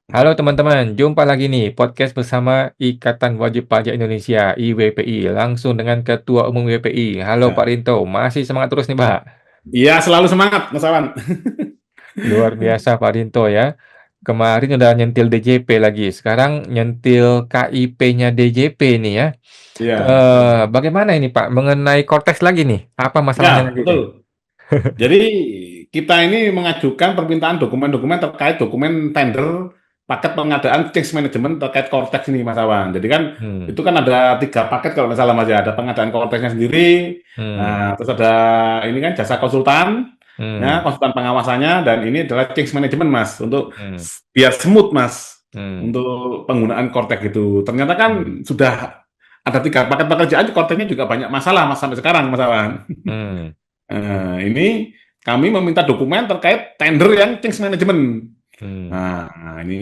Halo teman-teman, jumpa lagi nih podcast bersama Ikatan Wajib Pajak Indonesia (IWPI) langsung dengan Ketua Umum IWPI. Halo Pak Ya. Rinto, masih semangat terus nih Pak? Iya, selalu semangat, Mas Awan. Luar biasa Pak Rinto ya. Kemarin udah nyentil DJP lagi, sekarang nyentil KIP-nya DJP nih ya. Iya, Bagaimana ini Pak mengenai Cortex lagi nih? Apa masalahnya ya lagi nih? betul. Jadi kita ini mengajukan permintaan dokumen-dokumen terkait dokumen tender paket pengadaan change management terkait Cortex ini, Mas Awan. Jadi kan Hmm, itu kan ada 3 paket kalau nggak salah Mas ya. Ada pengadaan Cortexnya sendiri, hmm, nah, terus ada ini kan jasa konsultan, ya, hmm, konsultan pengawasannya, dan ini adalah change management Mas untuk hmm, biar smooth Mas hmm, untuk penggunaan Cortex itu. Ternyata kan hmm, sudah ada 3 paket pekerjaan, Cortexnya juga banyak masalah Mas sampai sekarang Mas Awan. hmm, Ini kami meminta dokumen terkait tender yang change management. hmm, Nah, ini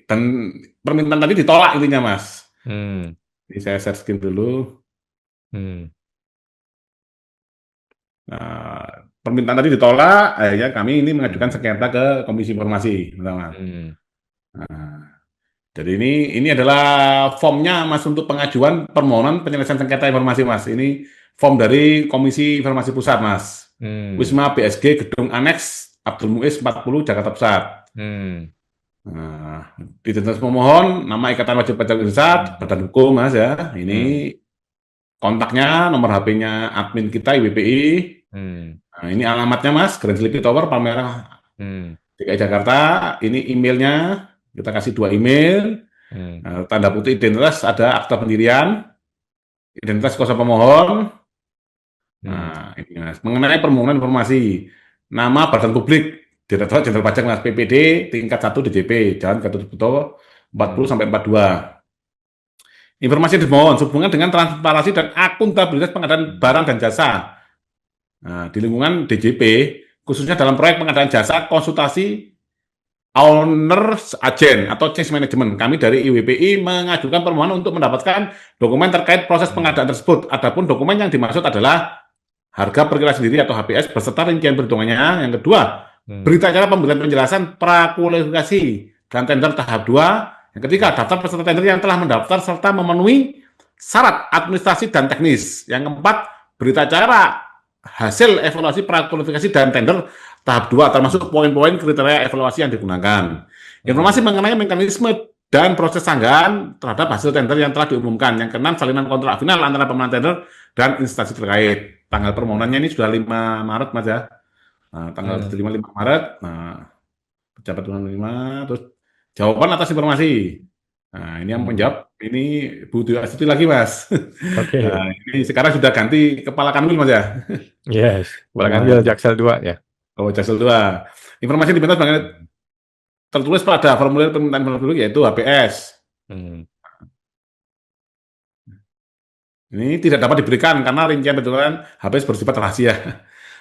dan permintaan tadi ditolak intinya, Mas. hmm, Jadi saya share screen dulu. hmm, Permintaan tadi ditolak, akhirnya kami ini hmm, mengajukan sengketa ke Komisi Informasi, teman-teman. hmm. Nah, jadi ini adalah formnya, Mas, untuk pengajuan permohonan penyelesaian sengketa informasi, Mas. Ini form dari Komisi Informasi Pusat, Mas. Hmm, Wisma BSG Gedung Aneks Abdul Muiz 40 Jakarta Pusat. hmm, Nah, identitas pemohon, nama Ikatan Wajib Pajak Indonesia, hmm, badan hukum, Mas ya. hmm, Ini kontaknya, nomor HP-nya admin kita IWPI. hmm, Nah, ini alamatnya, Mas, Grand Sleepy Tower, Palmerah, hmm, DKI Jakarta. Ini emailnya, kita kasih 2 email. hmm, Nah, tanda putih identitas ada akta pendirian, identitas kuasa pemohon. hmm, Nah, ini Mas, mengenai permohonan informasi, nama badan publik, Direktorat Jenderal Pajak Mas PPD tingkat 1 DJP, Jalan Gatot Subroto 40 hmm, sampai 42. Informasi yang dimohon sehubungan dengan transparansi dan akuntabilitas pengadaan hmm, barang dan jasa. Nah, di lingkungan DJP, khususnya dalam proyek pengadaan jasa konsultasi Owner's Agent atau Change Management, kami dari IWPI mengajukan permohonan untuk mendapatkan dokumen terkait proses hmm, pengadaan tersebut. Adapun dokumen yang dimaksud adalah harga perkiraan sendiri atau HPS beserta rincian perhitungannya. Yang kedua, hmm, berita acara pemberian penjelasan prakualifikasi dan tender tahap 2. Yang ketiga, daftar peserta tender yang telah mendaftar serta memenuhi syarat administrasi dan teknis. Yang keempat, berita acara hasil evaluasi prakualifikasi dan tender tahap 2 termasuk poin-poin kriteria evaluasi yang digunakan. Informasi hmm, mengenai mekanisme dan proses sanggahan terhadap hasil tender yang telah diumumkan. Yang keenam, salinan kontrak final antara pemenang tender dan instansi terkait. Tanggal permohonannya ini sudah 5 Maret, Mas ya. Nah, tanggal hmm, 5 Maret, nah, pejabat 5, terus jawaban atas informasi. Nah, ini yang hmm. menjawab, ini Bu Dwi Astuti lagi, Mas. Oke, Nah, ini sekarang sudah ganti Kepala Kanwil, Mas ya. yes. Boleh Nah, ngambil Jaksel 2 ya. oh, Jaksel 2. Informasi yang dibantah sebagai Hmm, tertulis pada formulir permintaan informasi yaitu HPS. hmm, Ini tidak dapat diberikan karena rincian bentukan HPS bersifat rahasia.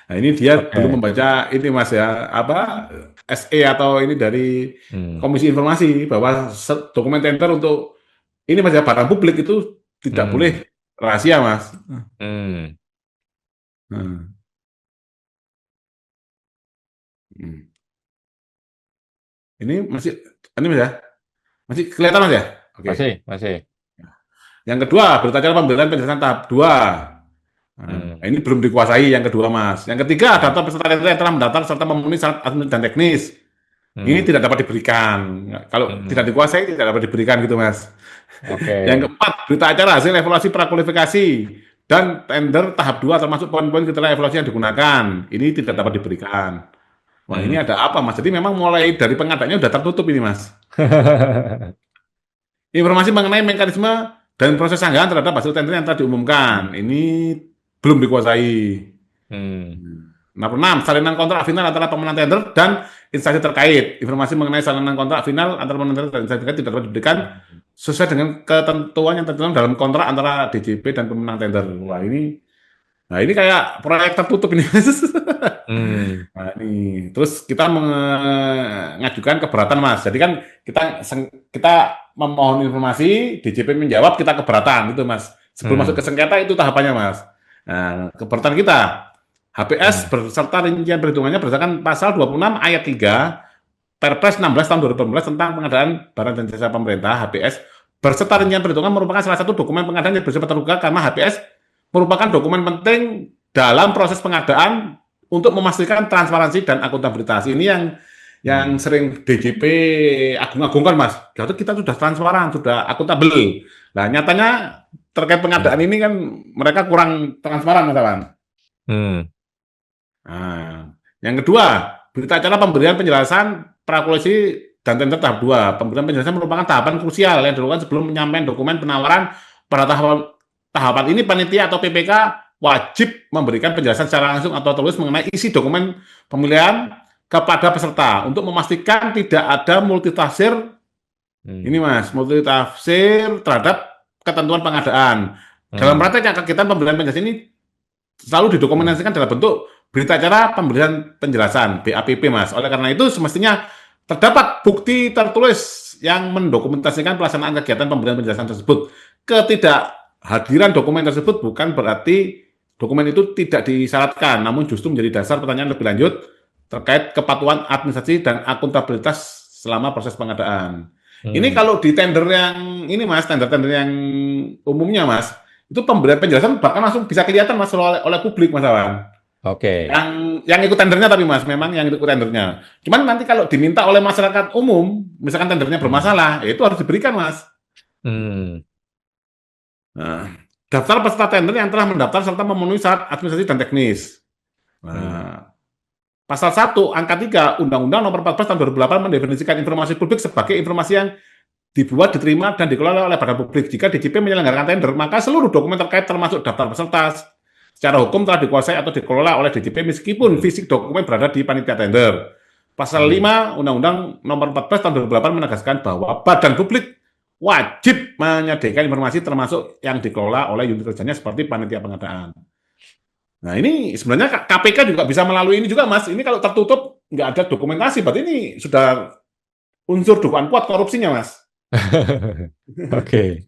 Nah, ini dia belum oke. membaca ini Mas ya, apa SE atau ini dari Hmm, Komisi Informasi bahwa dokumen tender untuk ini Mas ya barang publik itu tidak boleh hmm, rahasia Mas. hmm. Hmm. Hmm. Ini masih ini Mas ya, masih kelihatan Mas ya? Oke. Masih, masih. Yang kedua, berita acara pemberian penjelasan tahap 2. Nah, Hmm, ini belum dikuasai yang kedua, Mas. Yang ketiga, hmm, daftar peserta tender yang telah mendaftar serta memenuhi syarat administratif dan teknis. Ini hmm, tidak dapat diberikan. Kalau tidak hmm. dikuasai, tidak dapat diberikan gitu, Mas. Yang Oke. keempat, berita acara hasil evaluasi prakualifikasi dan tender tahap 2 termasuk poin-poin kriteria evaluasi yang digunakan. Ini tidak dapat Hmm, diberikan. Wah, ini hmm. ada apa, Mas? Jadi memang mulai dari pengadaannya sudah tertutup ini, Mas. Informasi mengenai mekanisme dan proses sanggahan terhadap hasil tender yang telah diumumkan. Hmm, Ini belum dikuasai. hmm, Nomor 6, salinan kontrak final antara pemenang tender dan instansi terkait. Informasi mengenai salinan kontrak final antara pemenang tender dan instansi terkait tidak dapat diberikan hmm, sesuai dengan ketentuan yang tertuang dalam kontrak antara DJP dan pemenang tender. Wah, ini kayak proyek tertutup ini. hmm, Nah, ini terus kita mengajukan keberatan, Mas. Jadi kan kita memohon informasi, DJP menjawab, kita keberatan gitu, Mas. Sebelum masuk hmm, ke sengketa itu tahapannya, Mas. Nah, keberatan kita HPS hmm, beserta rincian perhitungannya berdasarkan pasal 26 ayat 3 Perpres 16 tahun 2018 tentang pengadaan barang dan jasa pemerintah (HBS) berserta rincian perhitungan merupakan salah satu dokumen pengadaan yang bersifat terbuka karena HBS merupakan dokumen penting dalam proses pengadaan untuk memastikan transparansi dan akuntabilitas. Ini yang sering DJP agung-agungkan, Mas. Jadi kita sudah transparan, sudah akuntabel. Nah, nyatanya terkait pengadaan ini kan mereka kurang transparan, Mas Awan. Nah, yang kedua, berita acara pemberian penjelasan prakualisasi dan tender tahap 2. Pemberian penjelasan merupakan tahapan krusial yang dilakukan sebelum menyampaikan dokumen penawaran. Pada tahapan ini panitia atau PPK wajib memberikan penjelasan secara langsung atau tertulis mengenai isi dokumen pemilihan kepada peserta untuk memastikan tidak ada multitafsir. Ini Mas, multitafsir terhadap ketentuan pengadaan. Dalam prakteknya kegiatan pemberian penjelasan ini selalu didokumentasikan dalam bentuk berita acara pemberian penjelasan BAPP, Mas. Oleh karena itu semestinya terdapat bukti tertulis yang mendokumentasikan pelaksanaan kegiatan pemberian penjelasan tersebut. Ketidakhadiran dokumen tersebut bukan berarti dokumen itu tidak disyaratkan, namun justru menjadi dasar pertanyaan lebih lanjut terkait kepatuhan administrasi dan akuntabilitas selama proses pengadaan. Ini kalau di tender yang ini, Mas, tender-tender yang umumnya, Mas, itu pemberian penjelasan bahkan langsung bisa kelihatan, Mas, oleh publik, Mas Awan. Oke. Yang ikut tendernya tapi, Mas, memang yang ikut tendernya. Cuman nanti kalau diminta oleh masyarakat umum, misalkan tendernya bermasalah, itu harus diberikan, Mas. Nah, daftar peserta tender yang telah mendaftar serta memenuhi syarat administrasi dan teknis. Nah, Pasal 1, Angka 3, Undang-Undang Nomor 14 Tahun 2008 mendefinisikan informasi publik sebagai informasi yang dibuat, diterima, dan dikelola oleh badan publik. Jika DJP menyelenggarakan tender, maka seluruh dokumen terkait termasuk daftar peserta secara hukum telah dikuasai atau dikelola oleh DJP meskipun fisik dokumen berada di panitia tender. Pasal 5, Undang-Undang Nomor 14 Tahun 2008 menegaskan bahwa badan publik wajib menyediakan informasi termasuk yang dikelola oleh unit kerjanya seperti panitia pengadaan. Nah, ini sebenarnya KPK juga bisa melalui ini juga, Mas. Ini kalau tertutup, nggak ada dokumentasi, berarti ini sudah unsur dugaan kuat korupsinya, Mas. Oke.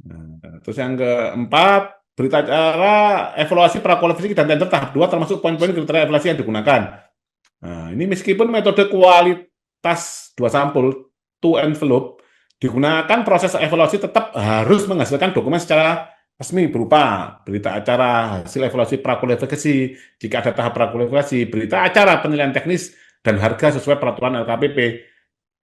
Nah, terus yang keempat, berita acara evaluasi prakualifikasi dan tender tahap 2 termasuk poin-poin kriteria evaluasi yang digunakan. Nah, ini meskipun metode kualitas 2 sampul, 2 envelope, digunakan, proses evaluasi tetap harus menghasilkan dokumen secara resmi berupa berita acara, hasil evaluasi prakualifikasi, jika ada tahap prakualifikasi, berita acara penilaian teknis, dan harga sesuai peraturan LKPP.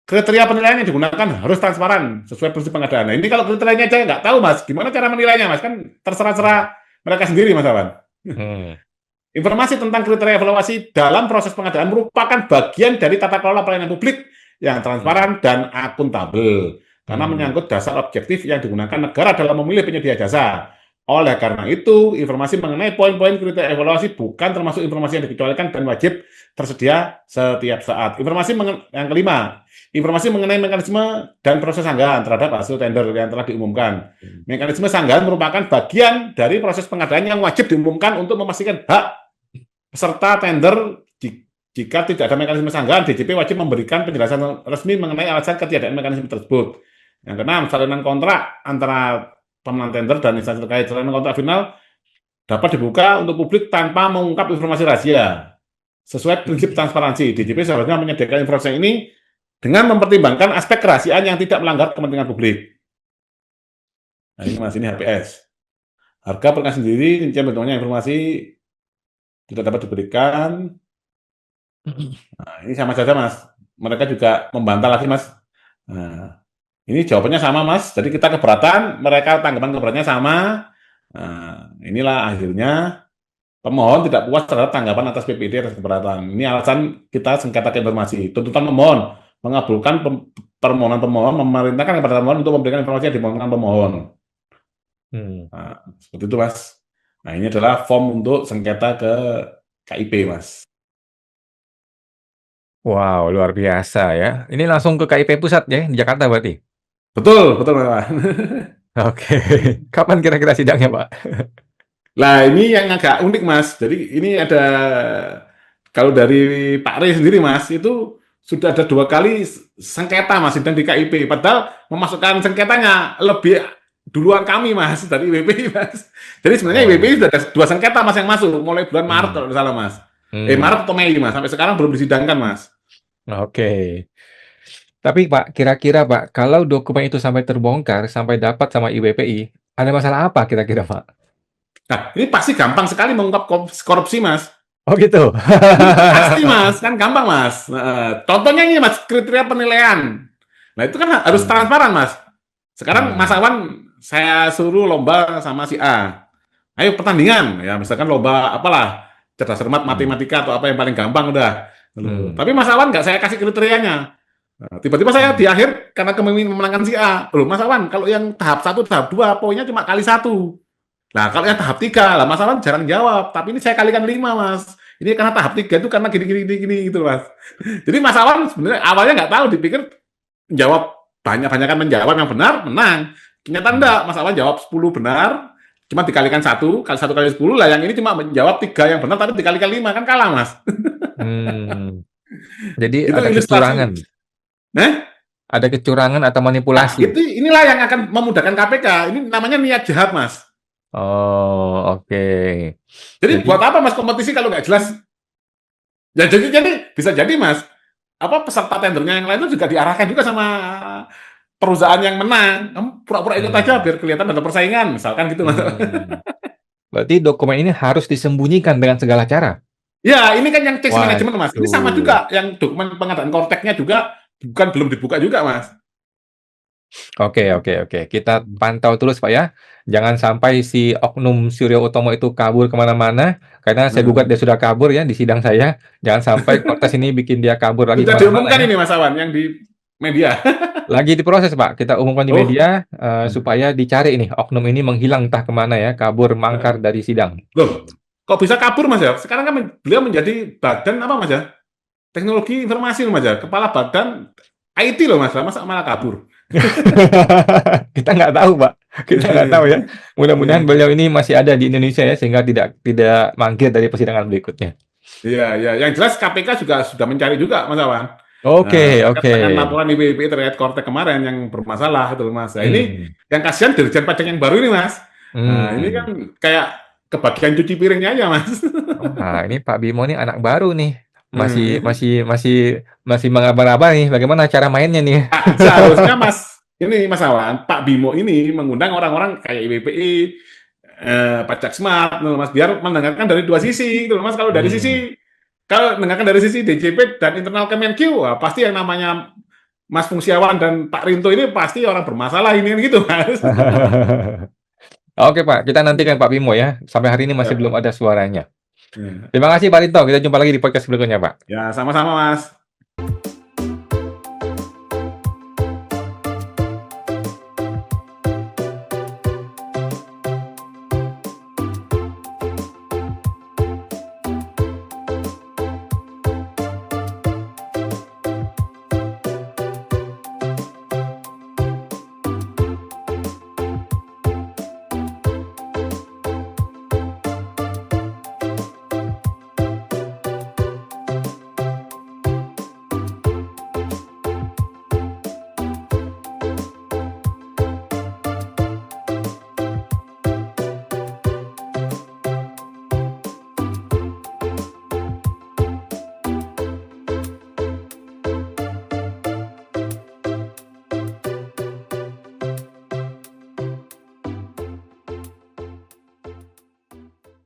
Kriteria penilaian yang digunakan harus transparan, sesuai prinsip pengadaan. Nah, ini kalau kriterianya aja nggak tahu, Mas, gimana cara menilainya, Mas? Kan terserah mereka sendiri, Mas Awan. Informasi tentang kriteria evaluasi dalam proses pengadaan merupakan bagian dari tata kelola pelayanan publik yang transparan dan akuntabel. Karena menyangkut dasar objektif yang digunakan negara dalam memilih penyedia jasa. Oleh karena itu, informasi mengenai poin-poin kriteria evaluasi bukan termasuk informasi yang dikecualikan dan wajib tersedia setiap saat. Yang kelima, informasi mengenai mekanisme dan proses sanggahan terhadap hasil tender yang telah diumumkan. Mekanisme sanggahan merupakan bagian dari proses pengadaan yang wajib diumumkan untuk memastikan hak peserta tender. Jika tidak ada mekanisme sanggahan, DJP wajib memberikan penjelasan resmi mengenai alasan ketiadaan mekanisme tersebut. Yang keenam, salinan kontrak antara pemenang tender dan instansi terkait. Salinan kontrak final dapat dibuka untuk publik tanpa mengungkap informasi rahasia. Sesuai prinsip transparansi, DJP seharusnya menyediakan informasi ini dengan mempertimbangkan aspek kerahasiaan yang tidak melanggar kepentingan publik. Nah, ini, Mas, ini HPS. Harga perkara sendiri, rincian bentuknya informasi tidak dapat diberikan. Nah, ini sama saja, Mas. Mereka juga membantah lagi, Mas. Nah, ini jawabannya sama, Mas. Jadi kita keberatan, mereka tanggapan keberatan sama. Nah, inilah akhirnya pemohon tidak puas terhadap tanggapan atas PPD atas keberatan. Ini alasan kita sengketa informasi. Tuntutan pemohon mengabulkan permohonan pemohon, memerintahkan kepada pemohon untuk memberikan informasi yang dimohonkan pemohon. Nah, seperti itu, Mas. Nah, ini adalah form untuk sengketa ke KIP, Mas. Wow, luar biasa ya. Ini langsung ke KIP pusat ya, di Jakarta berarti? Betul, Pak. Oke. Kapan kira-kira sidangnya, Pak? Nah, ini yang agak unik, Mas. Jadi ini ada, kalau dari Pak Rey sendiri, Mas, itu sudah ada 2 kali sengketa, Mas, sidang di KIP. Padahal memasukkan sengketanya lebih duluan kami, Mas, dari IWPI, Mas. Jadi sebenarnya IWPI sudah ada 2 sengketa, Mas, yang masuk mulai bulan Maret kalau tidak salah, Mas. Maret atau Mei, Mas. Sampai sekarang belum disidangkan, Mas. Oke. Tapi Pak, kira-kira Pak, kalau dokumen itu sampai terbongkar, sampai dapat sama IWPI, ada masalah apa kira-kira Pak? Nah, ini pasti gampang sekali mengungkap korupsi, Mas. Oh gitu. Ini pasti, Mas, kan gampang, Mas. Contohnya ini, Mas, kriteria penilaian. Nah, itu kan harus Hmm. transparan, Mas. Sekarang Mas Hmm. Awan, saya suruh lomba sama si A. Ayo pertandingan, ya misalkan lomba apalah, cerdas cermat Hmm. matematika atau apa yang paling gampang udah. Loh, Hmm. tapi Mas Awan nggak saya kasih kriterianya. Nah, tiba-tiba saya Hmm. di akhir karena kepemimpinan memenangkan si A. Loh, Mas Awan, kalau yang tahap 1, tahap 2 poinnya cuma kali 1. Nah, kalau yang tahap 3 lah Mas Awan jarang jawab. Tapi ini saya kalikan 5, Mas. Ini karena tahap 3 itu karena gini gitu, Mas. Jadi Mas Awan sebenarnya awalnya nggak tahu, dipikir jawab banyak-banyakan menjawab yang benar, menang. Ternyata Hmm. enggak, Mas Awan jawab 10 benar, cuma dikalikan 1 kali 10 lah, yang ini cuma menjawab 3 yang benar tapi dikalikan 5, kan kalah, Mas. Hmm. Jadi Itu ada ilustrasi. kecurangan, Nah, ada kecurangan atau nah, manipulasi. itu inilah yang akan memudahkan KPK. Ini namanya niat jahat, Mas. Oh, oke. Jadi Jadi, buat apa, Mas, kompetisi kalau nggak jelas? Ya, jadi bisa jadi, Mas, apa peserta tendernya yang lain itu juga diarahkan juga sama perusahaan yang menang. Kamu pura-pura ikut aja hmm. biar kelihatan ada persaingan, misalkan gitu, Mas. Hmm. Berarti dokumen ini harus disembunyikan dengan segala cara. Ya, ini kan yang case management, Mas. Ini sama Waduh. juga yang dokumen pengadaan konteknya juga belum dibuka juga, Mas. Oke, oke, oke. Kita pantau terus, Pak ya. Jangan sampai si oknum Suryo Utomo itu kabur kemana-mana, karena saya gugat dia sudah kabur ya di sidang saya. Jangan sampai kontes ini bikin dia kabur lagi Sudah kemana-mana diumumkan ya. ini, Mas Awan, yang di media. Lagi diproses, Pak. Kita umumkan di Oh, media supaya dicari ini oknum ini menghilang entah kemana ya, kabur mangkar dari sidang. loh, kok bisa kabur, Mas ya? Sekarang kan beliau menjadi badan apa, Mas ya? Teknologi informasi loh, Mas ya. Kepala badan IT loh, Mas. Masa malah kabur? Kita nggak tahu, Pak. Kita nggak tahu ya. Mudah-mudahan beliau ini masih ada di Indonesia ya, sehingga tidak mangkir dari persidangan berikutnya. Iya, iya. Yang jelas KPK juga sudah mencari juga, Mas Awan. Oke, Terkait oke. dengan laporan IPI terkait Kortek kemarin yang bermasalah itu loh, Mas. Nah, ini Hmm. yang kasihan Dirjen Pajak yang baru ini, Mas. Nah, ini kan Hmm. kayak kebagian cuci piringnya aja, Mas. Wah, ini Pak Bimo nih anak baru nih. Masih Hmm. masih masih masih mengaba-aba nih. Bagaimana cara mainnya nih? Seharusnya Mas Awan, Pak Bimo ini mengundang orang-orang kayak IWPI, Pajak Smart, gitu loh, Mas, biar mendengarkan dari dua sisi, gitu loh, Mas. Hmm. Kalau mendengarkan dari sisi DJP dan internal Kemenkyu, wah, pasti yang namanya Mas Fungsiawan dan Pak Rinto ini pasti orang bermasalah ini gitu, Mas. Oke Pak, kita nantikan Pak Bimo ya. Sampai hari ini masih Ya, belum ada suaranya. ya. Terima kasih Pak Rinto. Kita jumpa lagi di podcast berikutnya Pak. Ya, sama-sama, Mas.